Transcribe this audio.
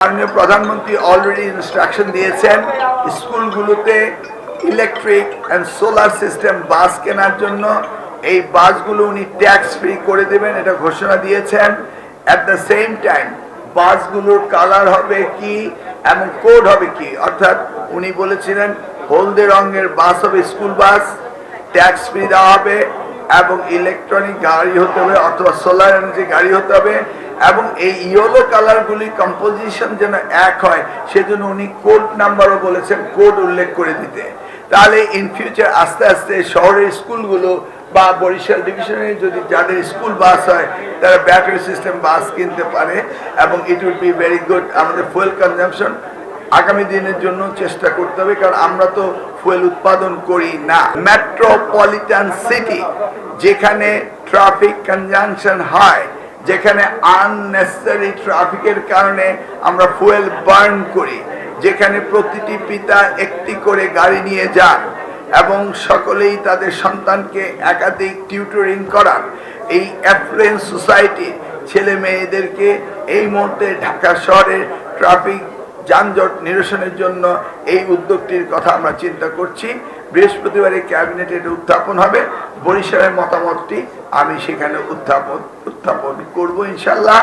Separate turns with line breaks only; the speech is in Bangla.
মাননীয় প্রধানমন্ত্রী অলরেডি ইনস্ট্রাকশন দিয়েছেন স্কুলগুলোতে ইলেকট্রিক অ্যান্ড সোলার সিস্টেম বাস কেনার জন্য। এই বাসগুলো উনি ট্যাক্স ফ্রি করে দেবেন, এটা ঘোষণা দিয়েছেন। অ্যাট দ্য সেম টাইম বাসগুলোর কালার হবে কি এবং কোড হবে কি, অর্থাৎ উনি বলেছিলেন হলদে রঙের বাস হবে স্কুল বাস, ট্যাক্স ফ্রি দেওয়া হবে এবং ইলেকট্রনিক গাড়ি হতে হবে অথবা সোলার এনার্জি গাড়ি হতে হবে, এবং এই ইয়েলো কালারগুলি কম্পোজিশন যেন এক হয় সেজন্য উনি কোড নাম্বারও বলেছেন, কোড উল্লেখ করে দিতে। তাহলে ইন ফিউচার আস্তে আস্তে শহরের স্কুলগুলো বা বরিশাল ডিভিশনে যদি যাদের স্কুল বাস হয় তারা ব্যাটারি সিস্টেম বাস কিনতে পারে এবং it will be very good. আমাদের ফুয়েল কনজাম্পশন আগামী দিনের জন্য চেষ্টা করতে হবে, কারণ আমরা তো ফুয়েল উৎপাদন করি না। মেট্রোপলিটন সিটি যেখানে ট্রাফিক কনজাংশন হয়, যেখানে আননেসেসারি ট্রাফিকের কারণে আমরা ফুয়েল বার্ন করি, যেখানে প্রতিটি পিতা একটি করে গাড়ি নিয়ে যান এবং সকলেই তাদের সন্তানকে একাধিক টিউটরিং করান, এই অ্যাফ্লুয়েন্স সোসাইটি ছেলে মেয়েদেরকে এই মুহূর্তে ঢাকা শহরের ট্রাফিক যানজট নিরসনের জন্য এই উদ্যোগটির কথা আমরা চিন্তা করছি। বৃহস্পতিবারে ক্যাবিনেটে এটা উত্থাপন হবে। বরিশালের মতামতটি আমি সেখানে উত্থাপন করব ইনশাল্লাহ।